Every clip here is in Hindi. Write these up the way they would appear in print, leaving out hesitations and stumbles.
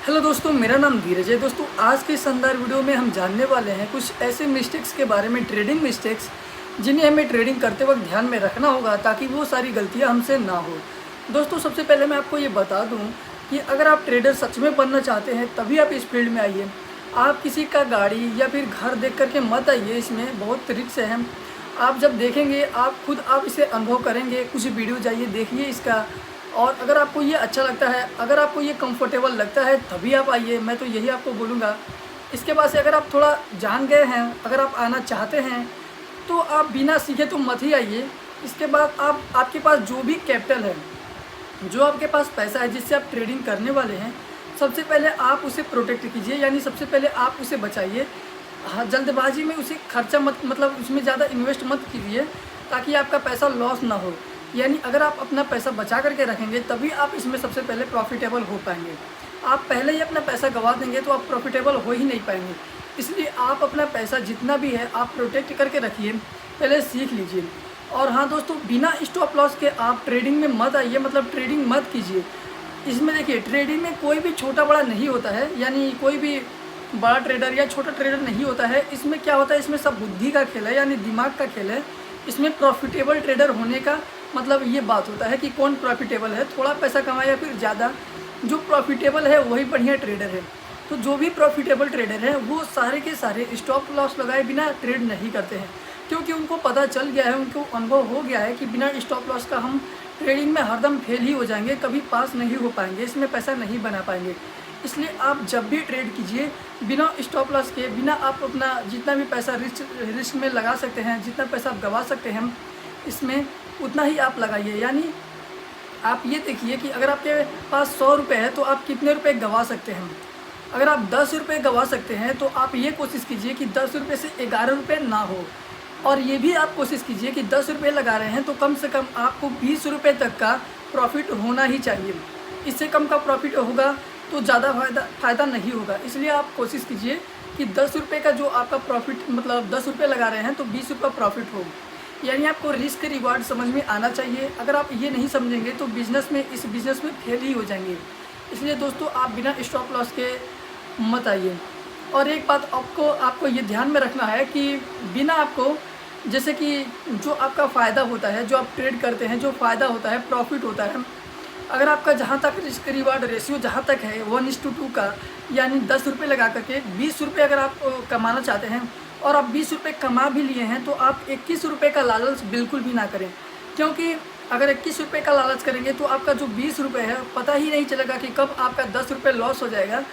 हेलो दोस्तों, मेरा नाम धीरज है। दोस्तों, आज के शानदार वीडियो में हम जानने वाले हैं कुछ ऐसे मिस्टेक्स के बारे में, ट्रेडिंग मिस्टेक्स, जिन्हें हमें ट्रेडिंग करते वक्त ध्यान में रखना होगा ताकि वो सारी गलतियां हमसे ना हो। दोस्तों, सबसे पहले मैं आपको ये बता दूं कि अगर आप ट्रेडर सच में बनना चाहते हैं तभी आप इस फील्ड में आइए। आप किसी का गाड़ी या फिर घर देख करके मत आइए, इसमें बहुत रिस्क है। आप जब देखेंगे आप इसे अनुभव करेंगे। कुछ वीडियो जाइए देखिए इसका, और अगर आपको ये अच्छा लगता है, अगर आपको ये कंफर्टेबल लगता है तभी आप आइए। मैं तो यही आपको बोलूँगा। इसके बाद से अगर आप थोड़ा जान गए हैं, अगर आप आना चाहते हैं तो आप बिना सीखे तो मत ही आइए। इसके बाद आपके पास जो भी कैपिटल है, जो आपके पास पैसा है जिससे आप ट्रेडिंग करने वाले हैं, सबसे पहले आप उसे प्रोटेक्ट कीजिए, यानी सबसे पहले आप उसे बचाइए। हाँ, जल्दबाजी में उसे खर्चा मत, मतलब उसमें ज़्यादा इन्वेस्ट मत कीजिए ताकि आपका पैसा लॉस ना हो। यानी अगर आप अपना पैसा बचा करके रखेंगे तभी आप इसमें सबसे पहले प्रॉफिटेबल हो पाएंगे। आप पहले ही अपना पैसा गंवा देंगे तो आप प्रॉफिटेबल हो ही नहीं पाएंगे। इसलिए आप अपना पैसा जितना भी है आप प्रोटेक्ट करके रखिए, पहले सीख लीजिए। और हाँ दोस्तों, बिना स्टॉप लॉस के आप ट्रेडिंग में मत आइए, मतलब ट्रेडिंग मत कीजिए। इसमें देखिए, ट्रेडिंग में कोई भी छोटा बड़ा नहीं होता है, यानी कोई भी बड़ा ट्रेडर या छोटा ट्रेडर नहीं होता है। इसमें क्या होता है, इसमें सब बुद्धि का खेल है, यानी दिमाग का खेल है। इसमें प्रॉफिटेबल ट्रेडर होने का मतलब ये बात होता है कि कौन प्रॉफिटेबल है, थोड़ा पैसा कमाए या फिर ज़्यादा। जो प्रॉफिटेबल है वही बढ़िया ट्रेडर है। तो जो भी प्रॉफिटेबल ट्रेडर हैं वो सारे के सारे स्टॉप लॉस लगाए बिना ट्रेड नहीं करते हैं, क्योंकि उनको पता चल गया है, उनको अनुभव हो गया है कि बिना स्टॉप लॉस का हम ट्रेडिंग में हरदम फेल ही हो जाएंगे, कभी पास नहीं हो पाएंगे, इसमें पैसा नहीं बना पाएंगे। इसलिए आप जब भी ट्रेड कीजिए बिना स्टॉप लॉस के, बिना आप अपना जितना भी पैसा रिस्क में लगा सकते हैं, जितना पैसा आप गंवा सकते हैं इसमें, उतना ही आप लगाइए। यानी आप ये देखिए कि अगर आपके पास 100 रुपये है तो आप कितने रुपए गंवा सकते हैं। अगर आप 10 रुपये गंवा सकते हैं तो आप ये कोशिश कीजिए कि 10 रुपये से 11 रुपये ना हो। और ये भी आप कोशिश कीजिए कि 10 रुपये लगा रहे हैं तो कम से कम आपको 20 रुपये तक का प्रॉफिट होना ही चाहिए। इससे कम का प्रॉफिट होगा तो ज़्यादा फ़ायदा नहीं होगा। इसलिए आप कोशिश कीजिए कि 10 रुपये का जो आपका प्रॉफिट, मतलब 10 रुपये लगा रहे हैं तो 20 रुपये प्रॉफिट हो। यानी आपको रिस्क रिवार्ड समझ में आना चाहिए। अगर आप ये नहीं समझेंगे तो इस बिज़नेस में फेल ही हो जाएंगे। इसलिए दोस्तों, आप बिना स्टॉप लॉस के मत आइए। और एक बात आपको ये ध्यान में रखना है कि बिना आपको, जैसे कि जो आपका फ़ायदा होता है, जो आप ट्रेड करते हैं, जो फ़ायदा होता है, प्रॉफिट होता है, अगर आपका जहाँ तक रिस्क रिवार्ड रेशियो जहाँ तक है 1:2 का, यानी 10 रुपये लगा करके 20 रुपये अगर आप कमाना चाहते हैं और आप 20 रुपये कमा भी लिए हैं तो आप 21 रुपये का लालच बिल्कुल भी ना करें। क्योंकि अगर 21 रुपये का लालच करेंगे तो आपका जो 20 रुपये है पता ही नहीं चलेगा कि कब आपका 10 रुपये लॉस हो जाएगा।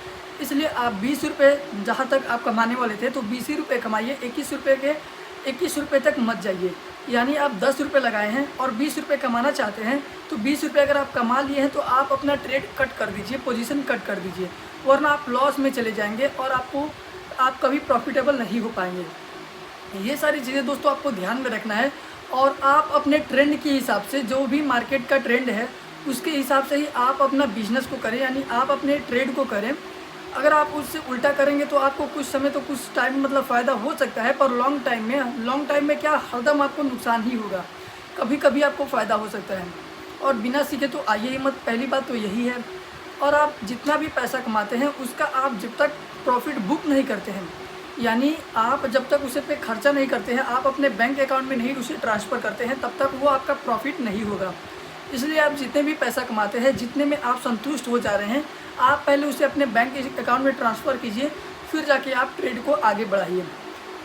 इसलिए आप 20 रुपये जहाँ तक आप कमाने वाले थे तो 20 ही रुपये कमाइए, 21 रुपये तक मत जाइए। यानी आप 10 रुपये लगाए हैं और 20 रुपये कमाना चाहते हैं तो 20 रुपये अगर आप कमा लिए हैं तो आप अपना ट्रेड कट कर दीजिए, पोजीशन कट कर दीजिए, वरना आप लॉस में चले जाएंगे और आप कभी प्रॉफिटेबल नहीं हो पाएंगे। ये सारी चीज़ें दोस्तों आपको ध्यान में रखना है। और आप अपने ट्रेंड के हिसाब से, जो भी मार्केट का ट्रेंड है उसके हिसाब से ही आप अपना बिजनेस को करें, यानी आप अपने ट्रेड को करें। अगर आप उससे उल्टा करेंगे तो आपको कुछ समय तो कुछ टाइम मतलब फ़ायदा हो सकता है, पर लॉन्ग टाइम में क्या, हरदम आपको नुकसान ही होगा। कभी कभी आपको फ़ायदा हो सकता है। और बिना सीखे तो आइए ही मत, पहली बात तो यही है। और आप जितना भी पैसा कमाते हैं उसका आप जब तक प्रॉफिट बुक नहीं करते हैं, यानी आप जब तक उसे पे खर्चा नहीं करते हैं, आप अपने बैंक अकाउंट में नहीं उसे ट्रांसफ़र करते हैं, तब तक वो आपका प्रॉफिट नहीं होगा। इसलिए आप जितने भी पैसा कमाते हैं, जितने में आप संतुष्ट हो जा रहे हैं, आप पहले उसे अपने बैंक अकाउंट में ट्रांसफ़र कीजिए, फिर जाके आप ट्रेड को आगे बढ़ाइए।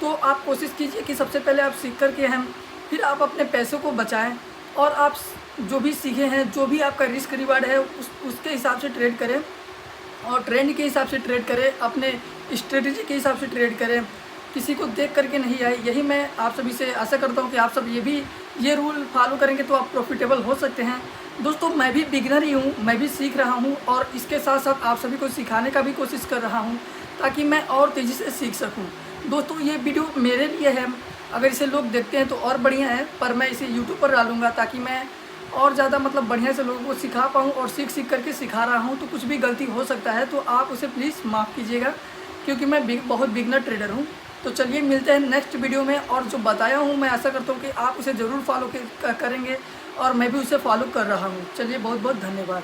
तो आप कोशिश कीजिए कि सबसे पहले आप सीख करके हैं, फिर आप अपने पैसों को बचाएं और आप जो भी सीखे हैं, जो भी आपका रिस्क रिवार्ड है उसके हिसाब से ट्रेड करें और ट्रेंड के हिसाब से ट्रेड करें, अपने स्ट्रेटजी के हिसाब से ट्रेड करें, किसी को देख करके नहीं आए। यही मैं आप सभी से आशा करता हूँ कि आप सब ये रूल फॉलो करेंगे तो आप प्रॉफिटेबल हो सकते हैं। दोस्तों, मैं भी बिगिनर ही हूँ, मैं भी सीख रहा हूँ और इसके साथ साथ आप सभी को सिखाने का भी कोशिश कर रहा हूँ ताकि मैं और तेज़ी से सीख सकूँ। दोस्तों, ये वीडियो मेरे लिए है, अगर इसे लोग देखते हैं तो और बढ़िया है, पर मैं इसे यूट्यूब पर डालूँगा ताकि मैं और ज़्यादा मतलब बढ़िया से लोगों को सिखा पाऊँ। और सीख करके सिखा रहा हूँ तो कुछ भी गलती हो सकता है तो आप उसे प्लीज़ माफ़ कीजिएगा, क्योंकि मैं बहुत बिगिनर ट्रेडर हूँ। तो चलिए मिलते हैं नेक्स्ट वीडियो में। और जो बताया हूँ मैं आशा करता हूँ कि आप उसे ज़रूर फॉलो करेंगे और मैं भी उसे फॉलो कर रहा हूँ। चलिए, बहुत बहुत धन्यवाद।